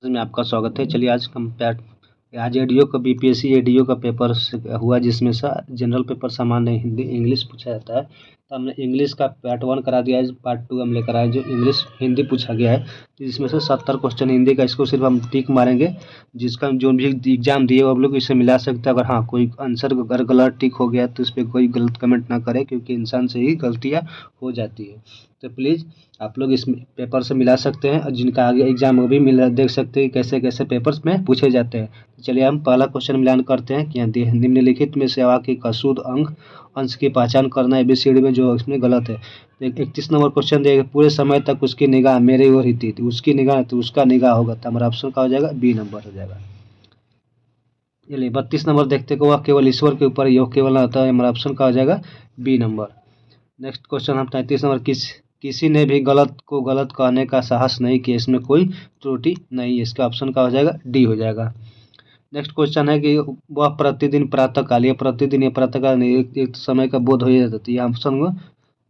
में आपका स्वागत है। चलिए आज एडीओ का बीपीएससी एडीओ का पेपर हुआ, जिसमें से जनरल पेपर सामान्य हिंदी इंग्लिश पूछा जाता है। तो हमने इंग्लिश का पार्ट 1 करा दिया है, पार्ट 2 हम लेकर आए जो इंग्लिश हिंदी पूछा गया है। जिसमें से 70 क्वेश्चन हिंदी का, इसको सिर्फ हम टिक मारेंगे। जिसका जो भी एग्जाम दिए वो आप लोग इसे मिला सकते हैं। अगर हाँ कोई आंसर अगर गलत टिक हो गया तो इस पर कोई गलत कमेंट ना करें, क्योंकि इंसान से ही गलतियाँ हो जाती है। तो प्लीज़ आप लोग इस पेपर से मिला सकते हैं, और जिनका आगे एग्जाम वो भी मिला देख सकते हैं कैसे कैसे पेपर्स में पूछे जाते हैं। चलिए हम पहला क्वेश्चन मिलान करते हैं कि निम्नलिखित में से वाक्य का शुद्ध अंश की पहचान करना एबीसीडी में जो इसमें गलत है। तो 31 नंबर क्वेश्चन दिया, पूरे समय तक उसकी निगाह मेरे ओर ही थी। तो उसकी निगाह तो उसका निगाह होगा, तो हमारा ऑप्शन का हो जाएगा बी नंबर हो जाएगा। चलिए 32 नंबर देखते हैं, वह केवल ईश्वर के ऊपर योग केवल आता है। हमारा ऑप्शन का हो जाएगा बी नंबर। नेक्स्ट क्वेश्चन हम 33 नंबर, किसी ने भी गलत को गलत कहने का साहस नहीं किया, इसमें कोई त्रुटि नहीं है। इसका ऑप्शन का हो जाएगा डी हो जाएगा। नेक्स्ट क्वेश्चन है कि वह प्रतिदिन प्रातःकाल, ये प्रतिदिन ये प्रातःकाल नहीं, एक समय का बोध हो जाता है। तो ये ऑप्शन में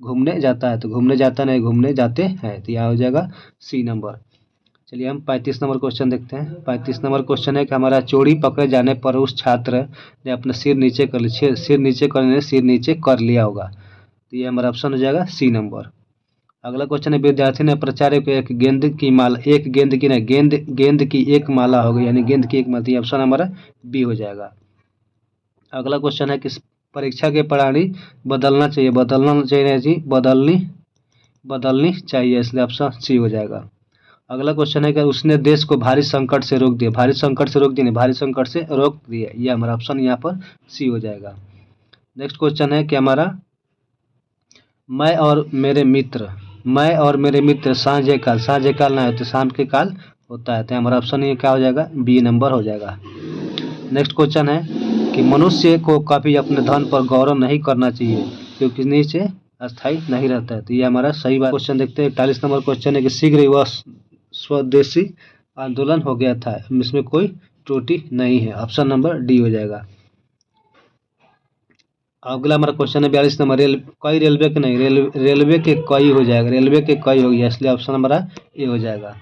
घूमने जाता है, तो घूमने जाता नहीं घूमने जाते हैं, तो यहाँ हो जाएगा सी नंबर। चलिए हम 35 नंबर क्वेश्चन देखते हैं। 35 नंबर क्वेश्चन है कि हमारा चोरी पकड़े जाने पर उस छात्र ने अपना सिर नीचे कर लिया, सिर नीचे करने सिर नीचे कर लिया होगा। तो ये हमारा ऑप्शन हो जाएगा सी नंबर। अगला क्वेश्चन है, विद्यार्थी ने प्राचार्य को एक गेंद की माला, एक गेंद की नहीं गेंद की एक माला हो गई, यानी गेंद की एक माला। ऑप्शन हमारा बी हो जाएगा। अगला क्वेश्चन है कि परीक्षा के प्रणाली बदलना चाहिए जी, बदलनी चाहिए, इसलिए ऑप्शन सी हो जाएगा। अगला क्वेश्चन है कि उसने देश को भारी संकट से रोक दिया, भारी संकट से रोक दिया नहीं, भारी संकट से रोक दिया, यह हमारा ऑप्शन यहाँ पर सी हो जाएगा। नेक्स्ट क्वेश्चन है कि हमारा मैं और मेरे मित्र सांझे काल ना होते, शाम के काल होता है। तो हमारा ऑप्शन ये क्या हो जाएगा, बी नंबर हो जाएगा। नेक्स्ट क्वेश्चन है कि मनुष्य को कभी अपने धन पर गौरव नहीं करना चाहिए, क्योंकि नीचे अस्थायी नहीं रहता है। तो ये हमारा सही बात। क्वेश्चन देखते हैं 41 नंबर क्वेश्चन है कि शीघ्र ही वह स्वदेशी आंदोलन हो गया था, इसमें कोई त्रुटि नहीं है। ऑप्शन नंबर डी हो जाएगा। अगला हमारा क्वेश्चन है 42 नंबर, रेलवे के नहीं, रेलवे के कई हो जाएगा, रेलवे के कई हो गया, इसलिए ऑप्शन हमारा ए हो जाएगा।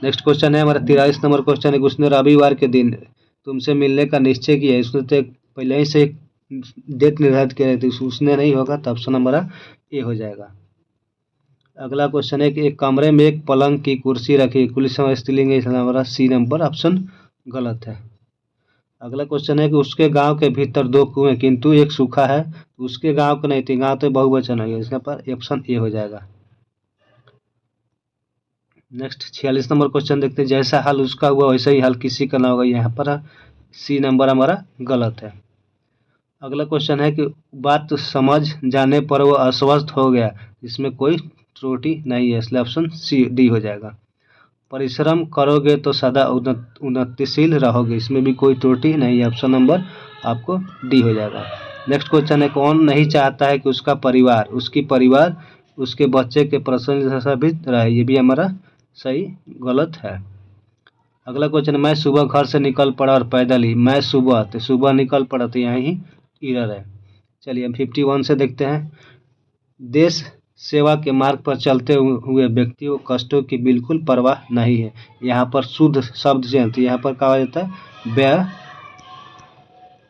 नेक्स्ट क्वेश्चन है हमारा 43 नंबर क्वेश्चन है कि उसने रविवार के दिन तुमसे मिलने का निश्चय किया, उसने तो पहले ही से एक डेट निर्धारित किया थी, उसने नहीं होगा, तो ऑप्शन हमारा ए हो जाएगा। अगला क्वेश्चन है कि एक कमरे में एक पलंग की कुर्सी रखी, कुल समय स्त्रीलिंग है, इसलिए हमारा सी नंबर ऑप्शन गलत है। अगला क्वेश्चन है कि उसके गांव के भीतर 2 कुएं किंतु एक सूखा है, तो उसके गांव का नहीं थी, गांव तो बहुवचन है, इसके पर ऑप्शन ए हो जाएगा। नेक्स्ट 46 नंबर क्वेश्चन देखते हैं, जैसा हाल उसका हुआ वैसा ही हाल किसी का ना होगा, यहाँ पर सी नंबर हमारा गलत है। अगला क्वेश्चन है कि बात समझ जाने पर वो अस्वस्थ हो गया, इसमें कोई त्रुटि नहीं है, इसलिए ऑप्शन सी डी हो जाएगा। परिश्रम करोगे तो सदा उन्नतिशील रहोगे, इसमें भी कोई त्रुटि नहीं है, ऑप्शन नंबर आपको डी हो जाएगा। नेक्स्ट क्वेश्चन है, कौन नहीं चाहता है कि उसका परिवार उसके बच्चे के प्रसन्नचित्त रहे, ये भी हमारा सही गलत है। अगला क्वेश्चन, मैं सुबह घर से निकल पड़ा और पैदल ही, मैं सुबह निकल पड़ा, तो यहाँ ही एरर है। चलिए हम 51 से देखते हैं, देश सेवा के मार्ग पर चलते हुए व्यक्ति को कष्टों की बिल्कुल परवाह नहीं है, यहाँ पर शुद्ध शब्द जो है यहाँ पर कहा जाता है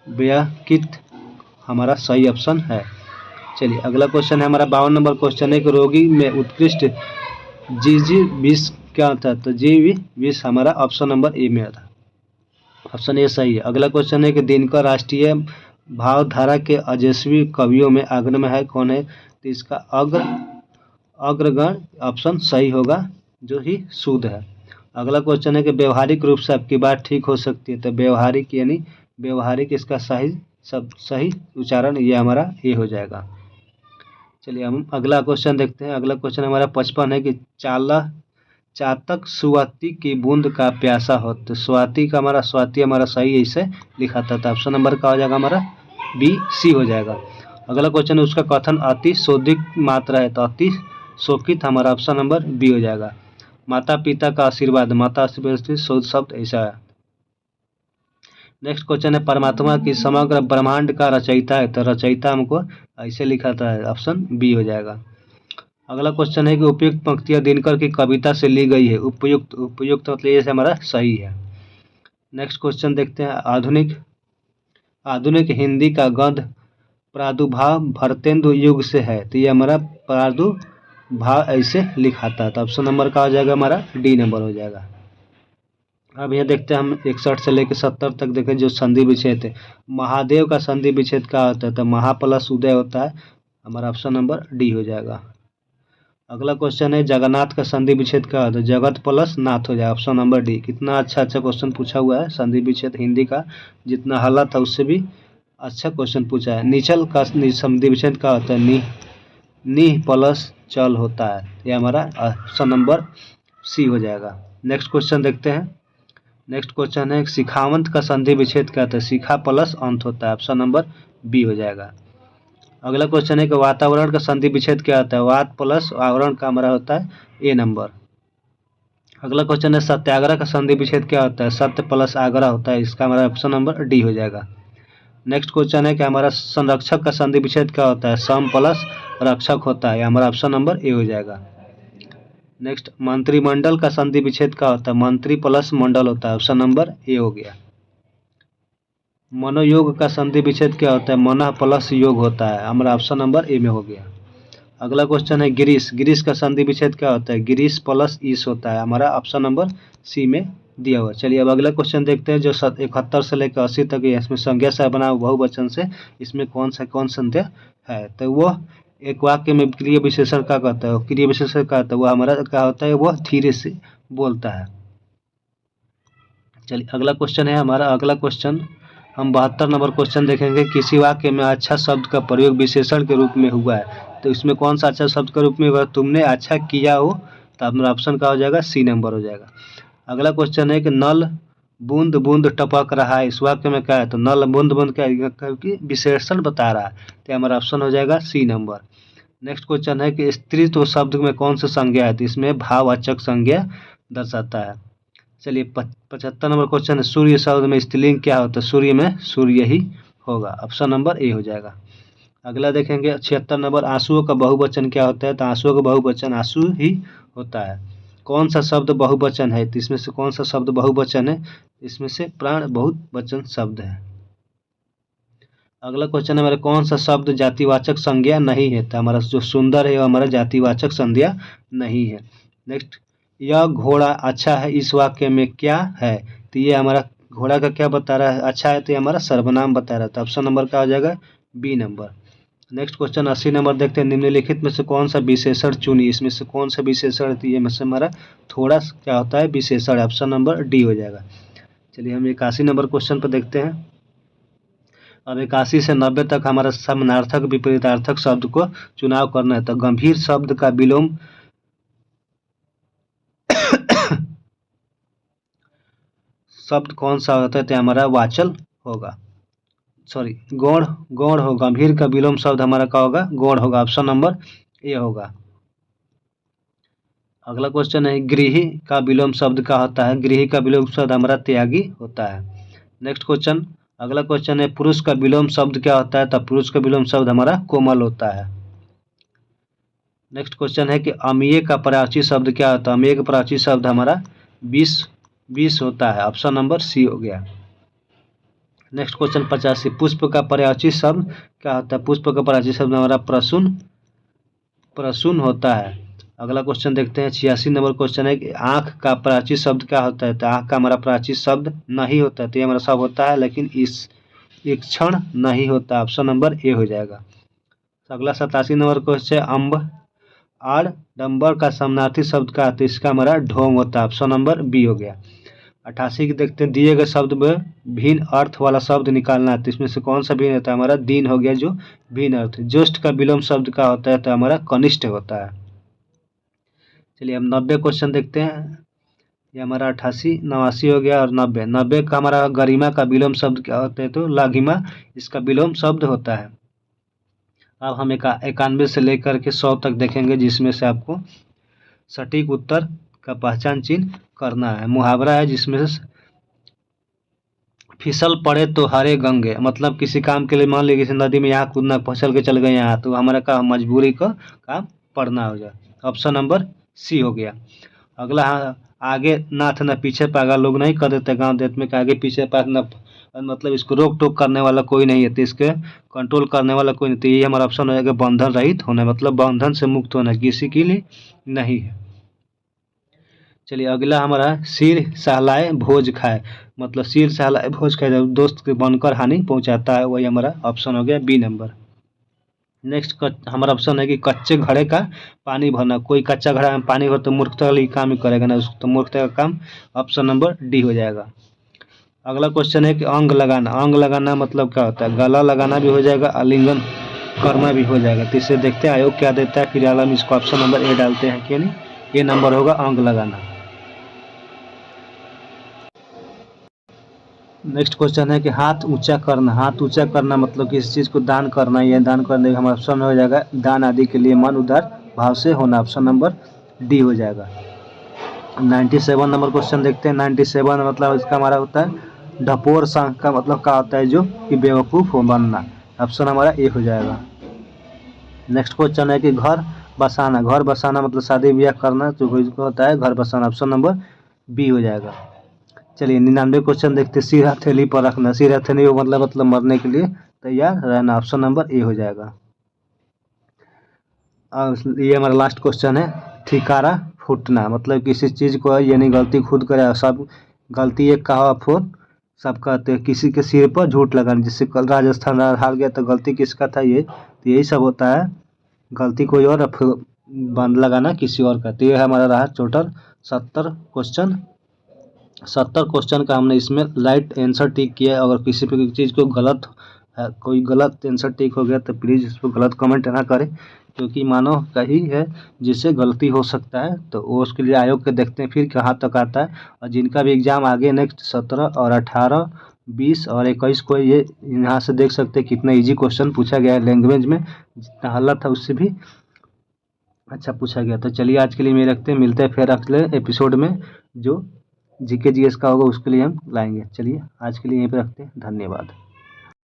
व्यकित, हमारा सही ऑप्शन है। चलिए अगला क्वेश्चन है हमारा 52 नंबर क्वेश्चन है कि रोगी में उत्कृष्ट जीजी विष क्या होता है, तो जीवी विष हमारा ऑप्शन नंबर ए में था, ऑप्शन ए सही है। अगला क्वेश्चन है कि दिनकर राष्ट्रीय भावधारा के अजस्वी कवियों में अग्रणी है, कौन है, तो इसका अग्रगण ऑप्शन सही होगा, जो ही शुद्ध है। अगला क्वेश्चन है कि व्यवहारिक रूप से आपकी बात ठीक हो सकती है, तो व्यवहारिक यानी व्यवहारिक, इसका सही उच्चारण ये हमारा ए हो जाएगा। चलिए हम अगला क्वेश्चन देखते हैं। अगला क्वेश्चन हमारा 55 है कि चातक स्वाति की बूंद का प्यासा हो, तो स्वाति हमारा सही ऐसे लिखा था, तो ऑप्शन नंबर का हो जाएगा हमारा बी सी हो जाएगा। अगला क्वेश्चन है उसका कथन अति शोधित मात्रा है, तो अति शोकित हमारा ऑप्शन नंबर बी हो जाएगा। माता पिता का आशीर्वाद, शोध शब्द ऐसा है। नेक्स्ट क्वेश्चन है परमात्मा की समग्र ब्रह्मांड का रचयिता है, तो रचयिता हमको ऐसे लिखा था, ऑप्शन बी हो जाएगा। अगला क्वेश्चन है कि उपयुक्त पंक्तियां दिनकर की कविता से ली गई है। उपयुक्त उपयुक्त मतलब ये हमारा सही है। नेक्स्ट क्वेश्चन देखते हैं। आधुनिक आधुनिक हिंदी का गद्य प्रादुर्भाव भरतेंदु युग से है। तो ये हमारा प्रादुर्भाव ऐसे लिखाता है। तो ऑप्शन नंबर का हो जाएगा हमारा डी नंबर हो जाएगा। अब ये देखते हैं हम 61 से लेकर 70 तक देखें जो संधि विच्छेद है। महादेव का संधि विच्छेद क्या होता है? तो महा प्लस उदय होता है। हमारा ऑप्शन नंबर डी हो जाएगा। अगला क्वेश्चन है जगन्नाथ का संधि विच्छेद क्या होता है? जगत प्लस नाथ हो जाएगा। Option number D. कितना अच्छा अच्छा क्वेश्चन पूछा हुआ है। संधि विच्छेद हिंदी का जितना हल्ला था उससे भी अच्छा क्वेश्चन पूछा है। निचल का संधि विच्छेद क्या होता है? नी प्लस चल होता है। ये हमारा ऑप्शन नंबर सी हो जाएगा। नेक्स्ट क्वेश्चन देखते हैं। नेक्स्ट क्वेश्चन है शिखावंत का संधि विच्छेद क्या होता है? शिखा प्लस अंत होता है। ऑप्शन नंबर बी हो जाएगा। अगला क्वेश्चन है कि वातावरण का संधि विच्छेद क्या होता है? वात प्लस आवरण का हमारा होता है ए नंबर। अगला क्वेश्चन है सत्याग्रह का संधि विच्छेद क्या होता है? सत्य प्लस आग्रह होता है। इसका हमारा ऑप्शन नंबर डी हो जाएगा। नेक्स्ट क्वेश्चन है कि हमारा संरक्षक का संधि विच्छेद क्या होता है? सम प्लस रक्षक होता है। हमारा ऑप्शन नंबर ए हो जाएगा। नेक्स्ट मंत्रिमंडल का संधि विच्छेद क्या होता है? मंत्री प्लस मंडल होता है। ऑप्शन नंबर ए हो गया। मनोयोग का संधि विच्छेद क्या होता है? मन प्लस योग होता है। हमारा ऑप्शन नंबर ए में हो गया। अगला क्वेश्चन है गिरीश। गिरीश का संधि विच्छेद क्या होता है? गिरीश प्लस ईश होता है। हमारा ऑप्शन नंबर सी में दिया हुआ। चलिए अब अगला क्वेश्चन देखते हैं जो 71 से लेकर 80 तक है। इसमें संज्ञा से बना बहुवचन से इसमें कौन संज्ञा है? तो वो एक वाक्य में क्रिया विशेषण क्या कहता है? क्रिया विशेषण क्या होता है? वो हमारा क्या होता है? वो धीरे से बोलता है। चलिए अगला क्वेश्चन है हमारा। अगला क्वेश्चन हम 72 नंबर क्वेश्चन देखेंगे। किसी वाक्य में अच्छा शब्द का प्रयोग विशेषण के रूप में हुआ है। तो इसमें कौन सा अच्छा शब्द के रूप में हुआ? तुमने अच्छा किया हो। तो हमारा ऑप्शन का हो जाएगा सी नंबर हो जाएगा। अगला क्वेश्चन है कि नल बूंद बूंद टपक रहा है। इस वाक्य में क्या है? तो नल बूंद बूंद क्या विशेषण बता रहा है। तो हमारा ऑप्शन हो जाएगा सी नंबर। नेक्स्ट क्वेश्चन है कि स्त्रीत्व शब्द में कौन सा संज्ञा है? तो इसमें भाववाचक संज्ञा दर्शाता है। चलिए 75 नंबर क्वेश्चन है सूर्य शब्द में स्त्रीलिंग क्या होता है? सूर्य में सूर्य ही होगा। ऑप्शन नंबर ए हो जाएगा। अगला देखेंगे 76 नंबर आंसुओं का बहुवचन क्या होता है? तो आंसुओं का बहुवचन आंसू ही होता है। कौन सा शब्द बहुवचन है? तो इसमें से कौन सा शब्द बहुवचन है? इसमें से प्राण बहुवचन शब्द है। अगला क्वेश्चन है हमारा कौन सा शब्द जातिवाचक संज्ञा नहीं है? तो हमारा जो सुंदर है वो हमारा जातिवाचक संज्ञा नहीं है। नेक्स्ट यह घोड़ा अच्छा है इस वाक्य में क्या है? तो ये हमारा घोड़ा का क्या बता रहा है? अच्छा है तो ये हमारा सर्वनाम बता रहा था। ऑप्शन नंबर का हो जाएगा B number. Next question 80 number देखते हैं। निम्नलिखित में से कौन सा विशेषण चुनिए। इसमें से कौन सा विशेषण ये में से हमारा थोड़ा क्या होता है? विशेषण। ऑप्शन नंबर डी हो जाएगा। चलिए हम 81 नंबर क्वेश्चन पर देखते हैं। अब 81 से 90 तक हमारा समानार्थक विपरीतार्थक शब्द को चुनाव करना है। तो गंभीर शब्द का विलोम शब्द कौन सा होता है? तो हमारा वाचल होगा। सॉरी गौण गौण हो। गंभीर का विलोम शब्द हमारा क्या होगा? गौण होगा। ऑप्शन नंबर ए होगा। अगला क्वेश्चन है गृही का विलोम शब्द क्या होता है? गृही का विलोम शब्द हमारा त्यागी होता है। नेक्स्ट क्वेश्चन अगला क्वेश्चन है पुरुष का विलोम शब्द क्या होता है? तो पुरुष का विलोम शब्द हमारा कोमल होता है। नेक्स्ट क्वेश्चन है कि अमीय का प्राची शब्द क्या होता है? अमीय का प्राची शब्द हमारा विष होता है। ऑप्शन नंबर सी हो गया। नेक्स्ट क्वेश्चन 85 पुष्प का प्राची शब्द क्या होता है? पुष्प का प्राची शब्द हमारा प्रसून होता है। अगला क्वेश्चन देखते हैं 86 नंबर क्वेश्चन है कि आंख का प्राची शब्द क्या होता है? तो आंख का हमारा प्राची शब्द नहीं होता है। तो ये हमारा शब्द होता है लेकिन इस एक क्षण नहीं होता। ऑप्शन नंबर ए हो जाएगा। अगला 87 नंबर क्वेश्चन अम्ब आड़ डंबर का समानार्थी शब्द का है? तो इसका हमारा ढोंग होता है। ऑप्शन नंबर बी हो गया। 88 की देखते हैं दिए गए शब्द में भिन्न अर्थ वाला शब्द निकालना है। तो इसमें से कौन सा भिन्न होता है? हमारा दीन हो गया जो भिन्न अर्थ। ज्येष्ठ का विलोम शब्द का होता है? तो हमारा कनिष्ठ होता है। चलिए हम 90 क्वेश्चन देखते हैं। ये हमारा 88 89 हो गया और 90 का हमारा गरिमा का विलोम शब्द क्या होता है? तो लाघिमा इसका विलोम शब्द होता है। अब हम 91 से लेकर के 100 तक देखेंगे जिसमें से आपको सटीक उत्तर का पहचान चिन्ह करना है। मुहावरा है जिसमें से फिसल पड़े तो हरे गंगे। किसी काम के लिए मान लीजिए किसी नदी में यहाँ कूदना फिसल के चल गए यहाँ तो हमारा का मजबूरी का काम पढ़ना हो जाए। ऑप्शन नंबर सी हो गया। अगला आगे नाथ न पीछे पागा लोग नहीं कर देते गाँव देश में कि आगे पीछे पाग न, मतलब इसको रोक टोक करने वाला कोई नहीं है, तो इसके कंट्रोल करने वाला कोई नहीं, तो ये हमारा ऑप्शन हो जाएगा बंधन रहित होना, मतलब बंधन से मुक्त होना किसी के लिए नहीं है। चलिए अगला हमारा सिर सहलाए भोज खाए, मतलब सिर सहलाए भोज खाए जब दोस्त के बनकर हानि पहुंचाता है, वही हमारा ऑप्शन हो गया बी नंबर। नेक्स्ट हमारा ऑप्शन है कि कच्चे घड़े का पानी भरना, कोई कच्चा घड़ा में पानी भर तो मूर्खता वाली काम ही करेगा ना, उसको तो मूर्खता का काम ऑप्शन नंबर डी हो जाएगा। अगला क्वेश्चन है कि अंग लगाना, अंग लगाना मतलब क्या होता है, गला लगाना भी हो जाएगा, आलिंगन करना भी हो जाएगा, तो इसे देखते हैं आयोग क्या देता है, फिर आलम इसको ऑप्शन नंबर ए डालते हैं कि नहीं, ये नंबर होगा अंग लगाना। नेक्स्ट क्वेश्चन है कि हाथ ऊंचा करना, हाथ ऊंचा करना मतलब किसी चीज़ को दान करना, यह दान करने का हमारा ऑप्शन हो जाएगा दान आदि के लिए मन उदार भाव से होना, ऑप्शन नंबर डी हो जाएगा। 97 नंबर क्वेश्चन देखते हैं। 97 मतलब इसका हमारा होता है ढपोर सांख का मतलब क्या होता है, जो कि बेवकूफ़ हो बनना, ऑप्शन हमारा ए हो जाएगा। नेक्स्ट क्वेश्चन है कि घर बसाना, घर बसाना मतलब शादी ब्याह करना, जो होता है घर बसाना, ऑप्शन नंबर बी हो जाएगा। चलिए 99 क्वेश्चन देखते हैं। सिर हथेली पर रखना, सिर हथेली मतलब मरने के लिए तैयार रहना, ऑप्शन नंबर ए हो जाएगा। और ये हमारा लास्ट क्वेश्चन है ठिकारा फूटना, मतलब किसी चीज़ को यानी गलती खुद करे, सब गलती एक का फूट सब कहते हैं, किसी के सिर पर झूठ लगाना, जिससे कल राजस्थान हार गया तो गलती किसका था, ये तो यही सब होता है, गलती कोई और बंद लगाना किसी और का। तो ये हमारा रहा टोटल 70 क्वेश्चन। 70 क्वेश्चन का हमने इसमें राइट आंसर टिक किया है। अगर किसी भी चीज़ को गलत है, कोई गलत आंसर टिक हो गया तो प्लीज़ इसको गलत कमेंट ना करें, क्योंकि मानव का ही है जिससे गलती हो सकता है, तो वो उसके लिए आयोग के देखते हैं फिर कहाँ तक आता है। और जिनका भी एग्ज़ाम आगे नेक्स्ट 17 और 18, 20 और 21 को, ये यहाँ से देख सकते हैं कितना ईजी क्वेश्चन पूछा गया है, लैंग्वेज में जितना हल्ला था उससे भी अच्छा पूछा गया। तो चलिए आज के लिए मैं रखते हैं, मिलते हैं फिर अगले एपिसोड में जो जीके जीएस का होगा उसके लिए हम लाएंगे। चलिए आज के लिए यहीं पे रखते हैं, धन्यवाद।